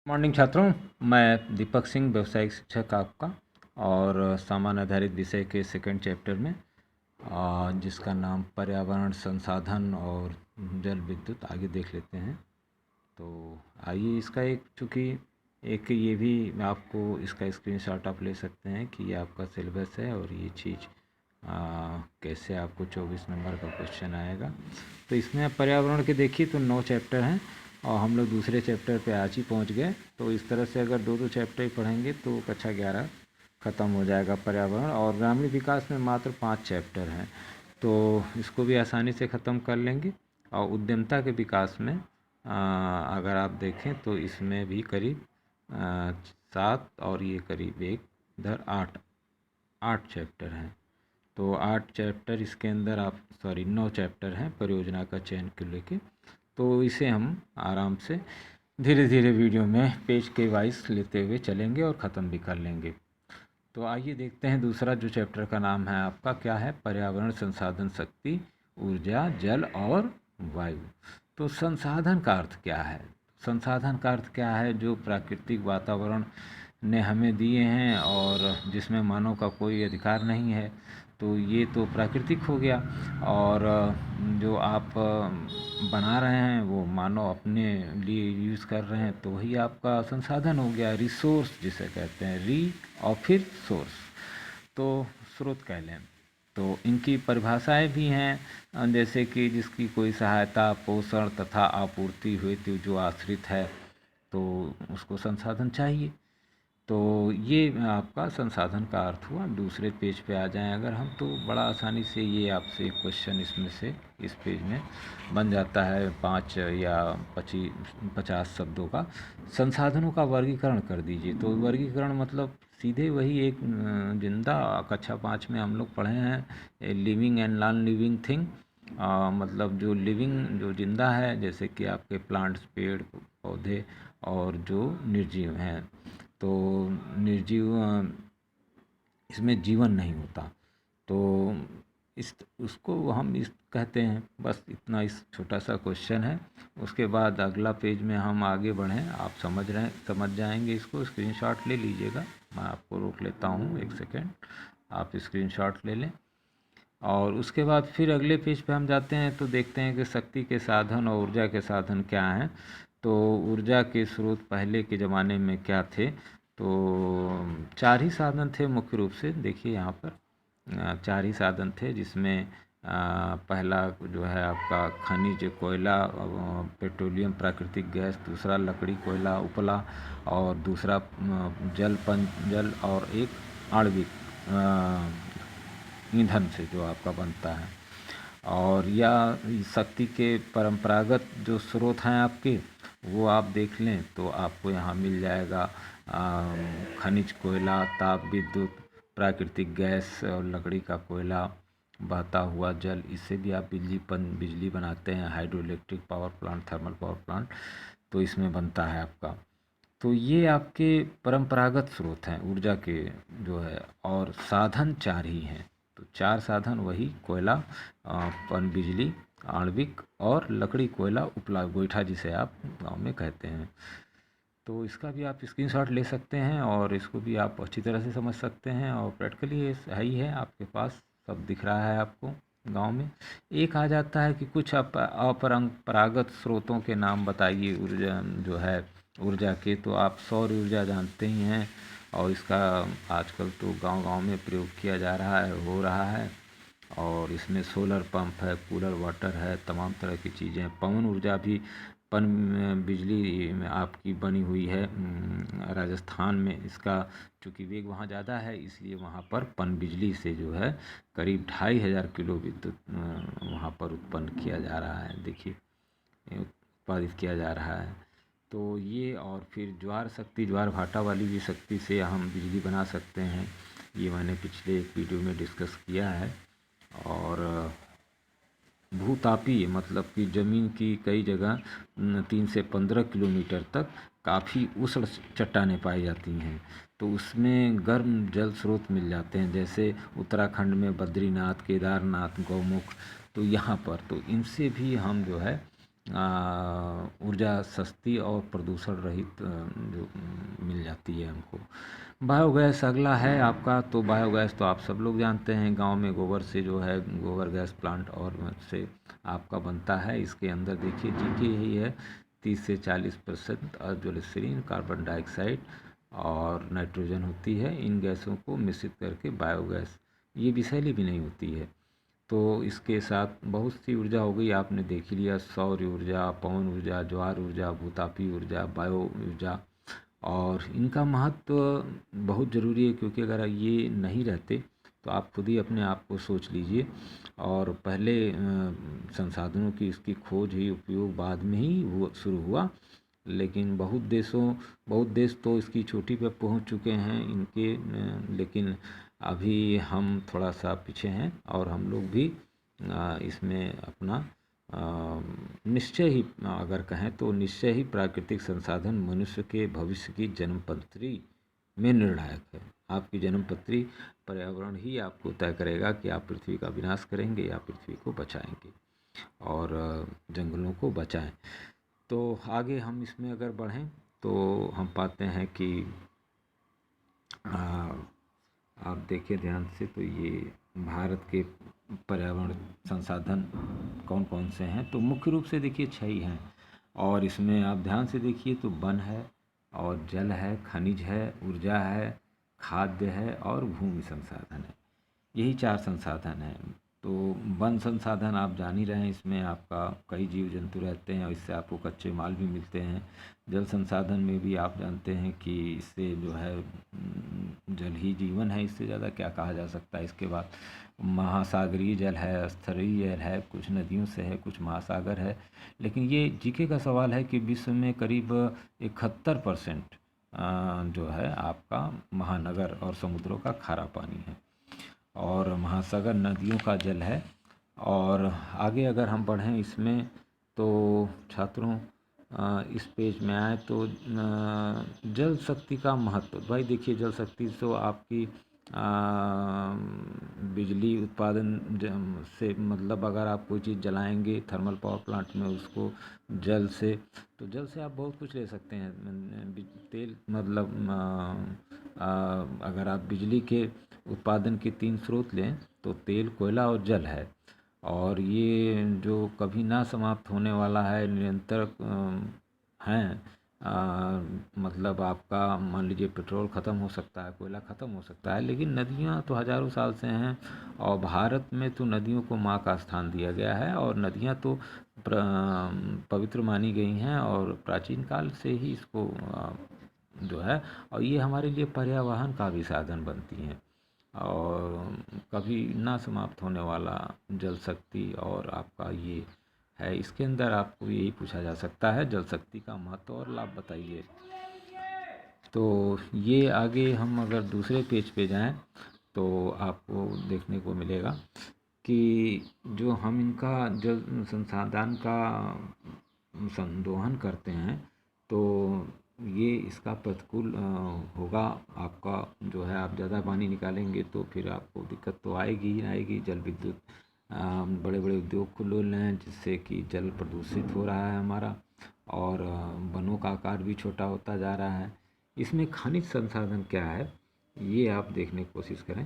Morning छात्रों, मैं दीपक सिंह, व्यावसायिक शिक्षक आपका, और सामान्य आधारित विषय के सेकंड चैप्टर में जिसका नाम पर्यावरण संसाधन और जल विद्युत, आगे देख लेते हैं। तो आइए, इसका चूँकि ये भी आपको इसका स्क्रीनशॉट आप ले सकते हैं कि ये आपका सिलेबस है और ये चीज़ कैसे आपको 24 नंबर का क्वेश्चन आएगा। तो इसमें आप पर्यावरण के देखिए तो 9 चैप्टर हैं और हम लोग दूसरे चैप्टर पे आज ही पहुंच गए। तो इस तरह से अगर दो चैप्टर ही पढ़ेंगे तो कक्षा 11 ख़त्म हो जाएगा पर्यावरण। और ग्रामीण विकास में मात्र 5 चैप्टर हैं, तो इसको भी आसानी से ख़त्म कर लेंगे। और उद्यमता के विकास में अगर आप देखें तो इसमें भी करीब 7 और ये करीब इधर 8 चैप्टर हैं। तो 8 चैप्टर इसके अंदर 9 चैप्टर हैं परियोजना का चयन को लेके। तो इसे हम आराम से धीरे धीरे वीडियो में पेज के वाइज लेते हुए चलेंगे और ख़त्म भी कर लेंगे। तो आइए देखते हैं दूसरा जो चैप्टर का नाम है आपका क्या है, पर्यावरण संसाधन, शक्ति, ऊर्जा, जल और वायु। तो संसाधन का अर्थ क्या है? संसाधन का अर्थ क्या है? जो प्राकृतिक वातावरण ने हमें दिए हैं और जिसमें मानव का कोई अधिकार नहीं है, तो ये तो प्राकृतिक हो गया। और जो आप बना रहे हैं वो मानव अपने लिए यूज़ कर रहे हैं, तो वही आपका संसाधन हो गया, रिसोर्स जिसे कहते हैं, और फिर सोर्स, तो स्रोत कह लें। तो इनकी परिभाषाएं भी हैं, जैसे कि जिसकी कोई सहायता, पोषण तथा आपूर्ति हुई तो जो आश्रित है तो उसको संसाधन चाहिए। तो ये आपका संसाधन का अर्थ हुआ। दूसरे पेज पे आ जाएं अगर हम, तो बड़ा आसानी से ये आपसे क्वेश्चन इसमें से इस पेज में बन जाता है। 5 या 50 शब्दों का संसाधनों का वर्गीकरण कर दीजिए। तो वर्गीकरण मतलब सीधे वही एक जिंदा, कक्षा 5 में हम लोग पढ़े हैं, living and non living thing. मतलब जो लिविंग, जो जिंदा है, जैसे कि आपके प्लांट्स, पेड़ पौधे, और जो निर्जीव हैं। तो निर्जीव, इसमें जीवन नहीं होता, तो उसको हम कहते हैं। बस इतना इस छोटा सा क्वेश्चन है। उसके बाद अगला पेज में हम आगे बढ़ें, आप समझ जाएंगे। इसको स्क्रीनशॉट ले लीजिएगा, मैं आपको रोक लेता हूँ 1 सेकेंड, आप स्क्रीनशॉट ले लें। और उसके बाद फिर अगले पेज पे हम जाते हैं तो देखते हैं कि शक्ति के साधन और ऊर्जा के साधन क्या हैं। तो ऊर्जा के स्रोत पहले के ज़माने में क्या थे? तो 4 ही साधन थे मुख्य रूप से। देखिए यहाँ पर 4 ही साधन थे, जिसमें पहला जो है आपका खनिज कोयला, पेट्रोलियम, प्राकृतिक गैस, दूसरा लकड़ी, कोयला, उपला, और दूसरा जल, और एक आणविक ईंधन से जो आपका बनता है। और या शक्ति के परंपरागत जो स्रोत हैं आपके, वो आप देख लें तो आपको यहाँ मिल जाएगा खनिज कोयला, ताप विद्युत, प्राकृतिक गैस और लकड़ी का कोयला, बहता हुआ जल, इससे भी आप बिजली बनाते हैं, hydro electric power plant, thermal power plant, तो इसमें बनता है आपका। तो ये आपके परंपरागत स्रोत हैं ऊर्जा के जो है, और साधन 4 ही हैं। तो 4 साधन वही कोयला, पनबिजली, आणविक और लकड़ी, कोयला, उपला, गोईठा जिसे आप गांव में कहते हैं। तो इसका भी आप स्क्रीनशॉट ले सकते हैं और इसको भी आप अच्छी तरह से समझ सकते हैं। और प्रैक्टिकली ये है ही है, आपके पास सब दिख रहा है आपको गांव में। एक आ जाता है कि कुछ अपरंपरागत स्रोतों के नाम बताइए ऊर्जा जो है, ऊर्जा के। तो आप सौर ऊर्जा जानते ही हैं, और इसका आजकल तो गांव-गांव में प्रयोग किया जा रहा है, हो रहा है। और इसमें सोलर पंप है, कूलर वाटर है, तमाम तरह की चीज़ें। पवन ऊर्जा भी, पन बिजली में आपकी बनी हुई है राजस्थान में। इसका चूँकि वेग वहाँ ज़्यादा है, इसलिए वहाँ पर पन बिजली से जो है करीब 2500 किलो विद्युत वहाँ पर उत्पन्न किया जा रहा है। देखिए, उत्पादित किया जा रहा है। तो ये, और फिर ज्वार शक्ति, ज्वार भाटा वाली भी शक्ति से हम बिजली बना सकते हैं। ये मैंने पिछले एक वीडियो में डिस्कस किया है। और भूतापीय मतलब कि ज़मीन की कई जगह 3 से 15 किलोमीटर तक काफ़ी उष्ण चट्टानें पाई जाती हैं, तो उसमें गर्म जल स्रोत मिल जाते हैं, जैसे उत्तराखंड में बद्रीनाथ, केदारनाथ, गौमुख। तो यहाँ पर तो इनसे भी हम जो है ऊर्जा सस्ती और प्रदूषण रहित जो मिल जाती है हमको। बायोगैस अगला है आपका। तो बायोगैस तो आप सब लोग जानते हैं, गांव में गोबर से जो है गोबर गैस प्लांट और से आपका बनता है। इसके अंदर देखिए जी यही है 30 से 40% अज्वलश्रीन, कार्बन डाइऑक्साइड और नाइट्रोजन होती है। इन गैसों को मिश्रित करके बायोगैस, ये विषैली भी नहीं होती है। तो इसके साथ बहुत सी ऊर्जा हो गई, आपने देख ही लिया, सौर ऊर्जा, पवन ऊर्जा, ज्वार ऊर्जा, भूतापी ऊर्जा, बायो ऊर्जा। और इनका महत्व बहुत ज़रूरी है, क्योंकि अगर ये नहीं रहते तो आप खुद ही अपने आप को सोच लीजिए। और पहले संसाधनों की इसकी खोज ही उपयोग बाद में ही शुरू हुआ। लेकिन बहुत देश तो इसकी चोटी पर पहुंच चुके हैं इनके, लेकिन अभी हम थोड़ा सा पीछे हैं। और हम लोग भी इसमें अपना निश्चय ही, अगर कहें तो निश्चय ही प्राकृतिक संसाधन मनुष्य के भविष्य की जन्मपत्री में निर्णायक है। आपकी जन्मपत्री पर्यावरण ही आपको तय करेगा कि आप पृथ्वी का विनाश करेंगे या पृथ्वी को बचाएंगे और जंगलों को बचाएं। तो आगे हम इसमें अगर बढ़ें तो हम पाते हैं कि आप देखिए ध्यान से, तो ये भारत के पर्यावरण संसाधन कौन कौन से हैं। तो मुख्य रूप से देखिए 6 ही हैं। और इसमें आप ध्यान से देखिए तो वन है और जल है, खनिज है, ऊर्जा है, खाद्य है और भूमि संसाधन है। यही 4 संसाधन हैं। तो वन संसाधन आप जान ही रहे हैं, इसमें आपका कई जीव जंतु रहते हैं और इससे आपको कच्चे माल भी मिलते हैं। जल संसाधन में भी आप जानते हैं कि इससे जो है जल ही जीवन है, इससे ज़्यादा क्या कहा जा सकता है। इसके बाद महासागरीय जल है, स्तरीय जल है, कुछ नदियों से है, कुछ महासागर है। लेकिन ये जीके का सवाल है कि विश्व में करीब 71% जो है आपका महानगर और समुद्रों का खारा पानी है और महासागर नदियों का जल है। और आगे अगर हम बढ़ें इसमें तो छात्रों इस पेज में आए तो जल शक्ति का महत्व। भाई देखिए जल शक्ति तो आपकी बिजली उत्पादन से, मतलब अगर आप कोई चीज़ जलाएंगे थर्मल पावर प्लांट में उसको जल से, तो जल से आप बहुत कुछ ले सकते हैं। तेल मतलब अगर आप बिजली के उत्पादन के 3 स्रोत लें तो तेल, कोयला और जल है। और ये जो कभी ना समाप्त होने वाला है, निरंतर हैं। मतलब आपका मान लीजिए पेट्रोल ख़त्म हो सकता है, कोयला ख़त्म हो सकता है, लेकिन नदियाँ तो हज़ारों साल से हैं। और भारत में तो नदियों को माँ का स्थान दिया गया है और नदियाँ तो पवित्र मानी गई हैं और प्राचीन काल से ही इसको जो है, और ये हमारे लिए पर्यावहन का भी साधन बनती हैं और कभी ना समाप्त होने वाला जल शक्ति। और आपका ये है, इसके अंदर आपको यही पूछा जा सकता है, जल शक्ति का महत्व और लाभ बताइए। तो ये आगे हम अगर दूसरे पेज पे जाएं तो आपको देखने को मिलेगा कि जो हम इनका जल संसाधन का संदोहन करते हैं तो ये इसका प्रतिकूल होगा। आपका जो है, आप ज़्यादा पानी निकालेंगे तो फिर आपको दिक्कत तो आएगी ही आएगी। जल विद्युत बड़े बड़े उद्योग खुल रहे हैं जिससे कि जल प्रदूषित हो रहा है हमारा और वनों का आकार भी छोटा होता जा रहा है। इसमें खनिज संसाधन क्या है ये आप देखने की कोशिश करें।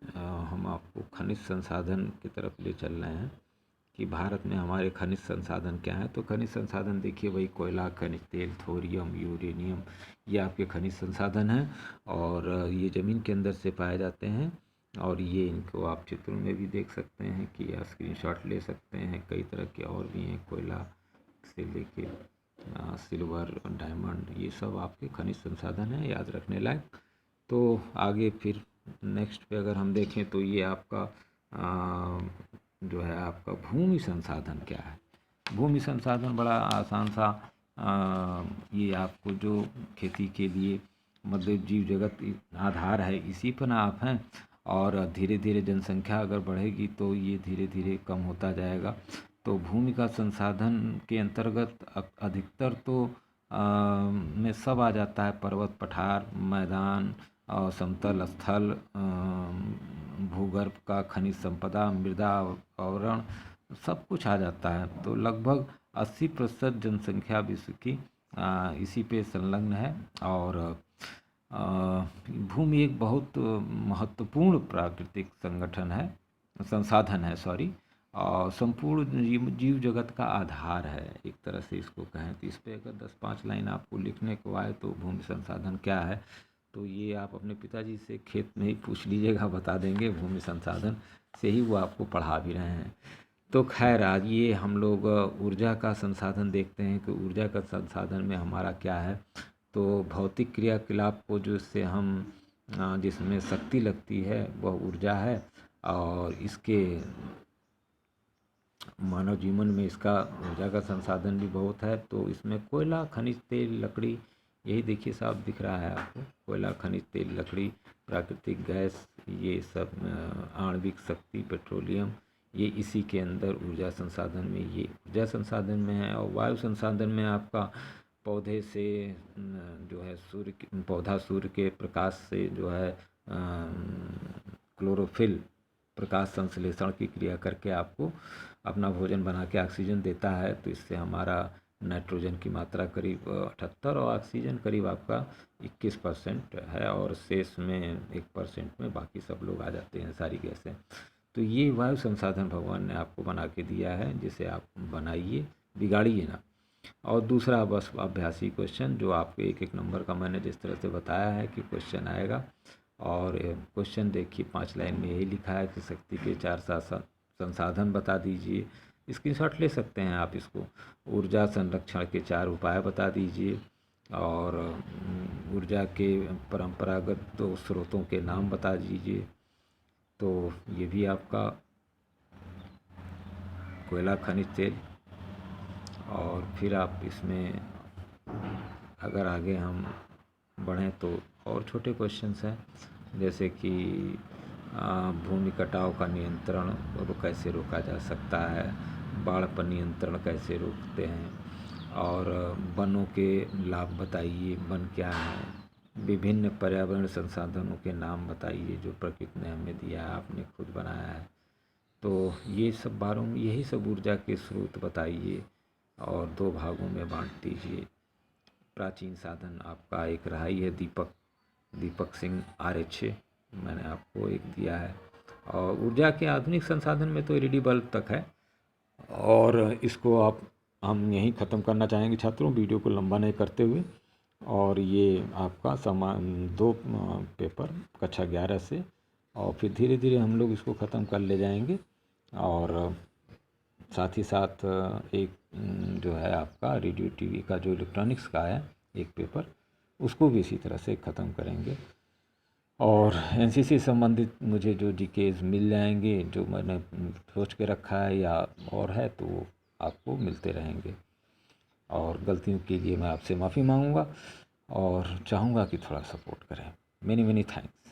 हम आपको खनिज संसाधन की तरफ ले चल रहे हैं कि भारत में हमारे खनिज संसाधन क्या है। तो खनिज संसाधन देखिए वही कोयला, खनिज तेल, थोरियम, यूरेनियम, ये आपके खनिज संसाधन हैं और ये ज़मीन के अंदर से पाए जाते हैं। और ये इनको आप चित्रों में भी देख सकते हैं कि या स्क्रीनशॉट ले सकते हैं। कई तरह के और भी हैं, कोयला से लेके सिल्वर, डायमंड, ये सब आपके खनिज संसाधन हैं, याद रखने लायक। तो आगे फिर नेक्स्ट पे अगर हम देखें तो ये आपका जो है आपका भूमि संसाधन क्या है। भूमि संसाधन बड़ा आसान सा ये आपको जो खेती के लिए मतलब जीव जगत आधार है, इसी पर ना आप हैं। और धीरे धीरे जनसंख्या अगर बढ़ेगी तो ये धीरे धीरे कम होता जाएगा। तो भूमि का संसाधन के अंतर्गत अधिकतर तो में सब आ जाता है, पर्वत, पठार, मैदान और समतल स्थल, भूगर्भ का खनिज संपदा, मृदा आवरण, सब कुछ आ जाता है। तो लगभग 80% जनसंख्या विश्व की इसी पे संलग्न है। और भूमि एक बहुत महत्वपूर्ण प्राकृतिक संसाधन है, सॉरी, और संपूर्ण जीव जगत का आधार है, एक तरह से इसको कहें। तो इस पे अगर 10-5 लाइन आपको लिखने को आए तो भूमि संसाधन क्या है, तो ये आप अपने पिताजी से खेत में ही पूछ लीजिएगा, बता देंगे। भूमि संसाधन से ही वो आपको पढ़ा भी रहे हैं। तो खैर, आज ये हम लोग ऊर्जा का संसाधन देखते हैं कि ऊर्जा का संसाधन में हमारा क्या है। तो भौतिक क्रियाकलाप को जिससे हम जिसमें शक्ति लगती है वह ऊर्जा है, और इसके मानव जीवन में इसका ऊर्जा का संसाधन भी बहुत है। तो इसमें कोयला, खनिज तेल, लकड़ी, यही देखिए साफ दिख रहा है आपको, कोयला, खनिज तेल, लकड़ी, प्राकृतिक गैस, ये सब आणविक शक्ति, पेट्रोलियम, ये इसी के अंदर ऊर्जा संसाधन में, ये ऊर्जा संसाधन में है। और वायु संसाधन में आपका पौधे से जो है पौधा सूर्य के प्रकाश से जो है क्लोरोफिल, प्रकाश संश्लेषण की क्रिया करके आपको अपना भोजन बना के ऑक्सीजन देता है। तो इससे हमारा नाइट्रोजन की मात्रा करीब 78 और ऑक्सीजन करीब आपका 21% है, और शेष में 1% में बाकी सब लोग आ जाते हैं, सारी गैसें। तो ये वायु संसाधन भगवान ने आपको बना के दिया है, जिसे आप बनाइए, बिगाड़िए ना। और दूसरा बस अभ्यासी क्वेश्चन, जो आपको 1-1 नंबर का मैंने जिस तरह से बताया है कि क्वेश्चन आएगा। और क्वेश्चन देखिए 5 लाइन में यही लिखा है कि शक्ति के 4 संसाधन बता दीजिए। स्क्रीनशॉट ले सकते हैं आप इसको। ऊर्जा संरक्षण के 4 उपाय बता दीजिए, और ऊर्जा के परंपरागत 2 स्रोतों के नाम बता दीजिए। तो ये भी आपका कोयला, खनिज तेल। और फिर आप इसमें अगर आगे हम बढ़ें तो और छोटे क्वेश्चंस हैं, जैसे कि भूमि कटाव का नियंत्रण कैसे रोका जा सकता है, बाढ़ पर नियंत्रण कैसे रोकते हैं, और वनों के लाभ बताइए, वन क्या है, विभिन्न पर्यावरण संसाधनों के नाम बताइए जो प्रकृति ने हमें दिया है, आपने खुद बनाया है। तो ये सब बारों में यही सब ऊर्जा के स्रोत बताइए, और 2 भागों में बांट दीजिए। प्राचीन साधन आपका एक रहा ही है दीपक सिंह RH, मैंने आपको एक दिया है। और ऊर्जा के आधुनिक संसाधन में तो LED बल्ब तक है, और इसको हम यहीं ख़त्म करना चाहेंगे छात्रों, वीडियो को लंबा नहीं करते हुए। और ये आपका 2 पेपर कक्षा 11 से, और फिर धीरे धीरे हम लोग इसको ख़त्म कर ले जाएंगे। और साथ ही साथ एक जो है आपका रेडियो TV का जो इलेक्ट्रॉनिक्स का है एक पेपर, उसको भी इसी तरह से ख़त्म करेंगे। और NCC संबंधित मुझे जो GKs मिल जाएंगे, जो मैंने सोच के रखा है या और है, तो वो आपको मिलते रहेंगे। और गलतियों के लिए मैं आपसे माफ़ी मांगूंगा, और चाहूँगा कि थोड़ा सपोर्ट करें। Many thanks.